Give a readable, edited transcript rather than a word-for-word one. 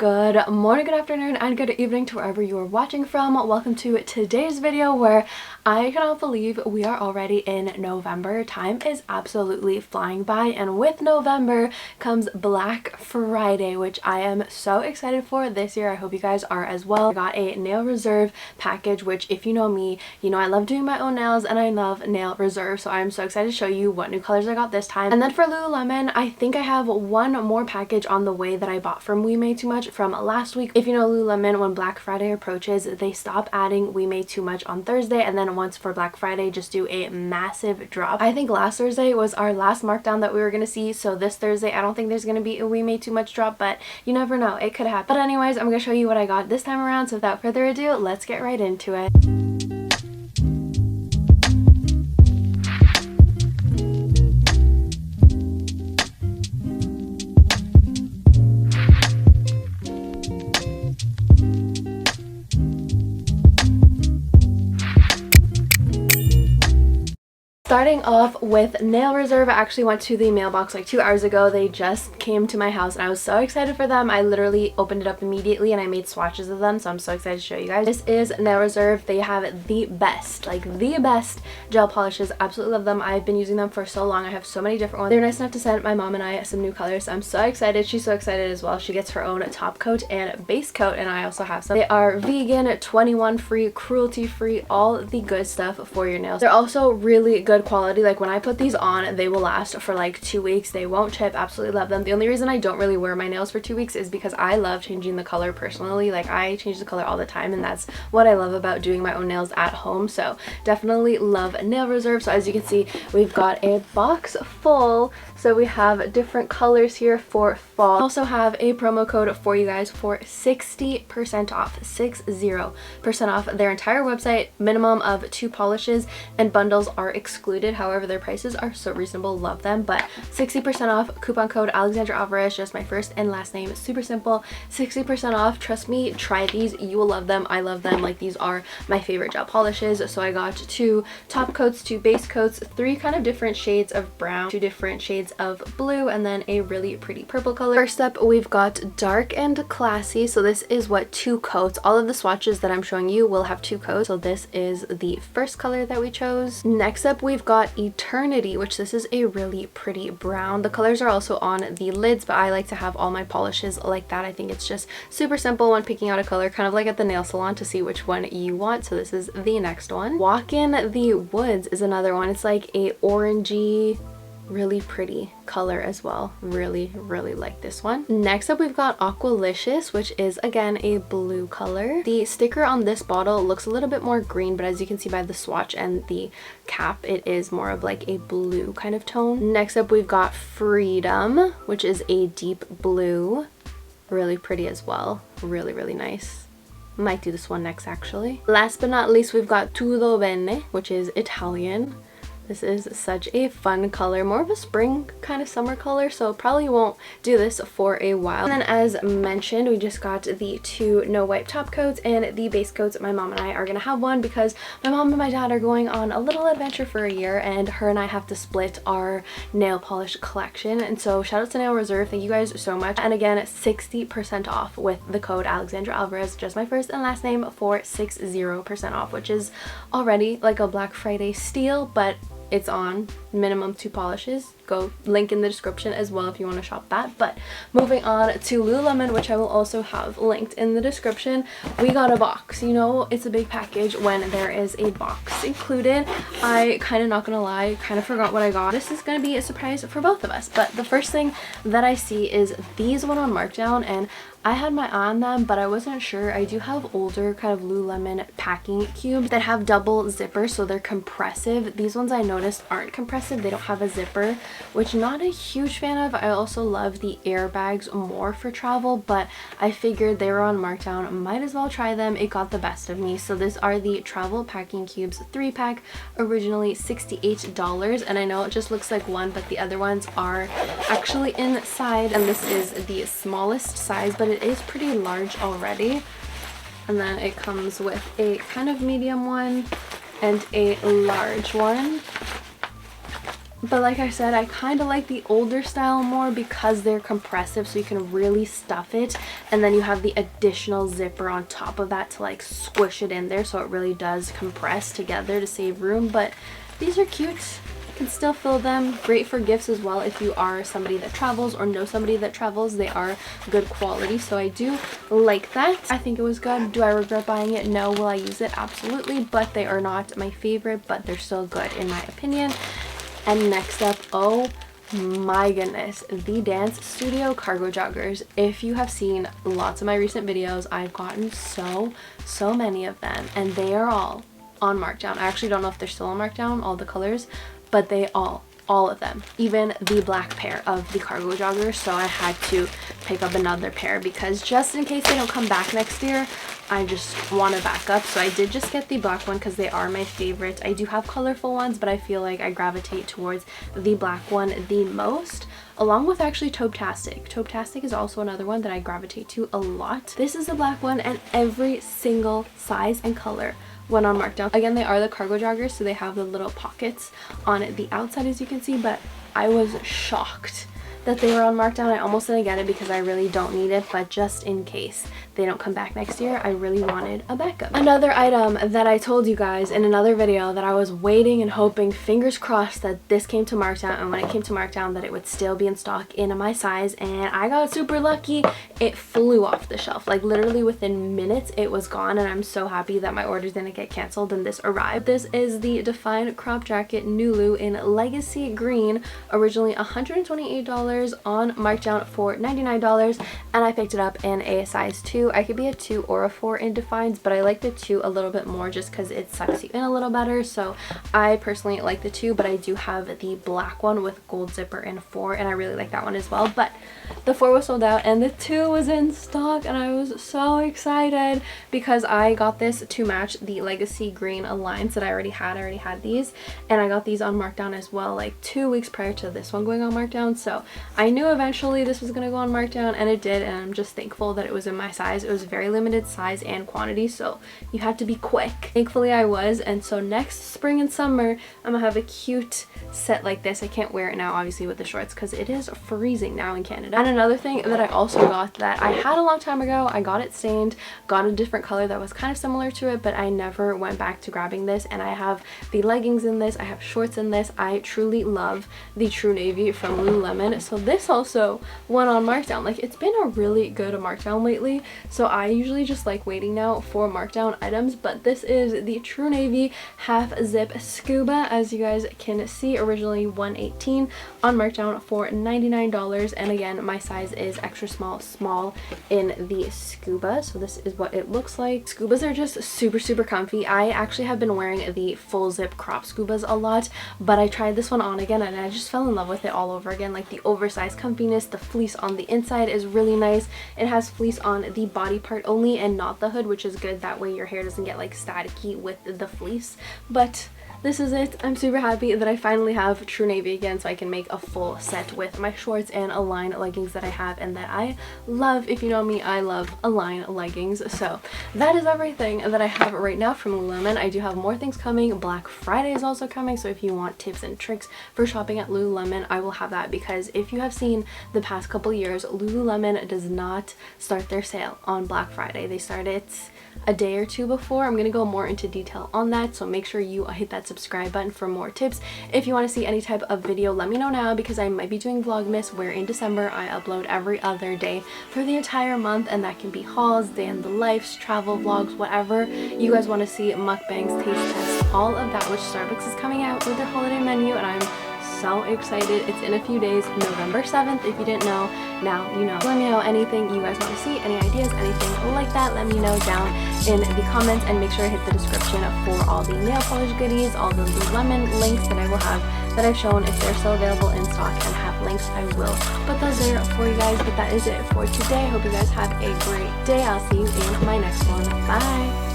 Good morning, good afternoon, and good evening to wherever you are watching from. Welcome to today's video where I cannot believe we are already in November. Time is absolutely flying by, and with November comes Black Friday, which I am so excited for this year. I hope you guys are as well. I got a nail reserve package, which if you know me, you know I love doing my own nails and I love nail reserve, so I'm so excited to show you what new colors I got this time. And then for Lululemon, I think I have one more package on the way that I bought from We Made Too Much from last week. If you know Lululemon, when Black Friday approaches, they stop adding We Made Too Much on Thursday, and then once for Black Friday just do a massive drop. I think last Thursday was our last markdown that we were gonna see, so this Thursday I don't think there's gonna be a We Made Too Much drop, but you never know, it could happen. But anyways, I'm gonna show you what I got this time around, so without further ado, let's get right into it. Starting off with nail reserve, I actually went to the mailbox like 2 hours ago. They just came to my house and I was so excited for them. I literally opened it up immediately and I made swatches of them, so I'm so excited to show you guys. This is nail reserve. They have the best, like the best gel polishes. Absolutely love them. I've been using them for so long. I have so many different ones. They're nice enough to send my mom and I some new colors, so I'm so excited. She's so excited as well. She gets her own top coat and base coat, and I also have some. They are vegan, 21 free, cruelty free, all the good stuff for your nails. They're also really good quality. Like when I put these on, they will last for like 2 weeks. They won't chip. Absolutely love them. The only reason I don't really wear my nails for 2 weeks is because I love changing the color personally. Like I change the color all the time, and that's what I love about doing my own nails at home. So definitely love nail reserve. So as you can see, we've got a box full. So we have different colors here for fall. I also have a promo code for you guys for 60% off, 60% off their entire website. Minimum of 2 polishes and bundles are excluded. However, their prices are so reasonable. Love them. But 60% off, coupon code Alexandra Alvarez, just my first and last name. Super simple. 60% off. Trust me, try these. You will love them. I love them. Like, these are my favorite gel polishes. So I got 2 top coats, 2 base coats, 3 kind of different shades of brown, 2 different shades of blue, and then a really pretty purple color. First up, we've got dark and classy. So this is what 2 coats. All of the swatches that I'm showing you will have 2 coats. So this is the first color that we chose. Next up, we've got Eternity, which this is a really pretty brown. The colors are also on the lids, but I like to have all my polishes like that. I think it's just super simple when picking out a color, kind of like at the nail salon, to see which one you want. So this is the next one. Walk in the Woods is another one. It's like a orangey, really pretty color as well. Really like this one. Next up, we've got Aqualicious, which is again a blue color. The sticker on this bottle looks a little bit more green, but as you can see by the swatch and the cap, it is more of like a blue kind of tone. Next up, we've got Freedom, which is a deep blue. Really pretty as well. Really nice. Might do this one next actually. Last but not least, we've got Tutto Bene, which is Italian. This is such a fun color, more of a spring kind of summer color, so probably won't do this for a while. And then as mentioned, we just got the 2 no wipe top coats and the base coats. My mom and I are gonna have one because my mom and my dad are going on a little adventure for a year, and her and I have to split our nail polish collection. And so shout out to Nail Reserve, thank you guys so much. And again, 60% off with the code Alexandra Alvarez, just my first and last name, for 60% off, which is already like a Black Friday steal, but it's on minimum 2 polishes. Go, link in the description as well if you want to shop that. But moving on to Lululemon, which I will also have linked in the description, we got a box. You know, it's a big package when there is a box included. I kind of, not gonna lie, kind of forgot what I got. This is gonna be a surprise for both of us, but the first thing that I see is these went on markdown, and I had my eye on them, but I wasn't sure. I do have older kind of Lululemon packing cubes that have double zippers, so they're compressive. These ones I noticed aren't compressive. They don't have a zipper, which I'm not a huge fan of. I also love the airbags more for travel, but I figured they were on markdown. Might as well try them. It got the best of me. So these are the travel packing cubes 3-pack, originally $68. And I know it just looks like one, but the other ones are actually inside. And this is the smallest size, but it is pretty large already. And then it comes with a kind of medium one and a large one. But like I said, I kind of like the older style more because they're compressive, so you can really stuff it, and then you have the additional zipper on top of that to like squish it in there, so it really does compress together to save room. But these are cute. You can still fill them. Great for gifts as well if you are somebody that travels or know somebody that travels. They are good quality, so I do like that. I think it was good. Do I regret buying it? No. Will I use it? Absolutely, but they are not my favorite, but they're still good in my opinion. And next up, oh my goodness, the Dance Studio cargo joggers. If you have seen lots of my recent videos, I've gotten so many of them, and they are all on markdown. I actually don't know if they're still on markdown, all the colors, but they all of them, even the black pair of the cargo joggers. So I had to pick up another pair because just in case they don't come back next year, I just want to back up. So I did just get the black one because they are my favorite. I do have colorful ones, but I feel like I gravitate towards the black one the most, along with actually Taupe-tastic. Taupe-tastic is also another one that I gravitate to a lot. This is the black one, and every single size and color went on markdown. Again, they are the cargo joggers, so they have the little pockets on the outside, as you can see, but I was shocked that they were on markdown. I almost didn't get it because I really don't need it, but just in case they don't come back next year, I really wanted a backup. Another item that I told you guys in another video that I was waiting and hoping, fingers crossed, that this came to markdown, and when it came to markdown that it would still be in stock in my size, and I got super lucky. It flew off the shelf. Like literally within minutes it was gone, and I'm so happy that my orders didn't get canceled and this arrived. This is the Define crop jacket Nulu in Legacy Green, originally $128, on markdown for $99, and I picked it up in a size 2. I could be a 2 or a 4 in Defines, but I like the 2 a little bit more just because it sucks you in a little better, so I personally like the 2, but I do have the black one with gold zipper in 4, and I really like that one as well. But the 4 was sold out and the 2 was in stock, and I was so excited because I got this to match the Legacy Green Alliance that I already had. I already had these, and I got these on markdown as well, like 2 weeks prior to this one going on markdown. So I knew eventually this was going to go on markdown, and it did, and I'm just thankful that it was in my size. It was very limited size and quantity, so you had to be quick. Thankfully I was, and so next spring and summer I'm gonna have a cute set like this. I can't wear it now obviously with the shorts because it is freezing now in Canada. And another thing that I also got that I had a long time ago, I got it stained, got a different color that was kind of similar to it, but I never went back to grabbing this, and I have the leggings in this, I have shorts in this. I truly love the True Navy from Lululemon, so this also went on markdown. Like, it's been a really good markdown lately, so I usually just like waiting now for markdown items, but this is the True Navy half zip Scuba, as you guys can see, originally $118, on markdown for $99, and again my size is extra small in the Scuba. So this is what it looks like. Scubas are just super comfy. I actually have been wearing the full zip crop Scubas a lot, but I tried this one on again and I just fell in love with it all over again. Like, the oversized comfiness, the fleece on the inside is really nice. It has fleece on the body part only and not the hood, which is good. That way your hair doesn't get like staticky with the fleece. But this is it. I'm super happy that I finally have True Navy again, so I can make a full set with my shorts and Align leggings that I have and that I love. If you know me, I love Align leggings. So that is everything that I have right now from Lululemon. I do have more things coming. Black Friday is also coming, so if you want tips and tricks for shopping at Lululemon, I will have that, because if you have seen the past couple years, Lululemon does not start their sale on Black Friday. They start it a day or two before. I'm gonna go more into detail on that, so make sure you hit that subscribe button for more tips. If you want to see any type of video, let me know now, because I might be doing Vlogmas, where in December I upload every other day for the entire month, and that can be hauls, day in the lives, travel vlogs, whatever you guys want to see, mukbangs, taste tests, all of that, which Starbucks is coming out with their holiday menu, and I'm so excited. It's in a few days, November 7th. If you didn't know, now you know. Let me know anything you guys want to see, any ideas, anything like that. Let me know down in the comments, and make sure to hit the description for all the nail polish goodies, all the Lululemon links that I will have that I've shown. If they're still available in stock and have links, I will put those there for you guys. But that is it for today. Hope you guys have a great day. I'll see you in my next one. Bye.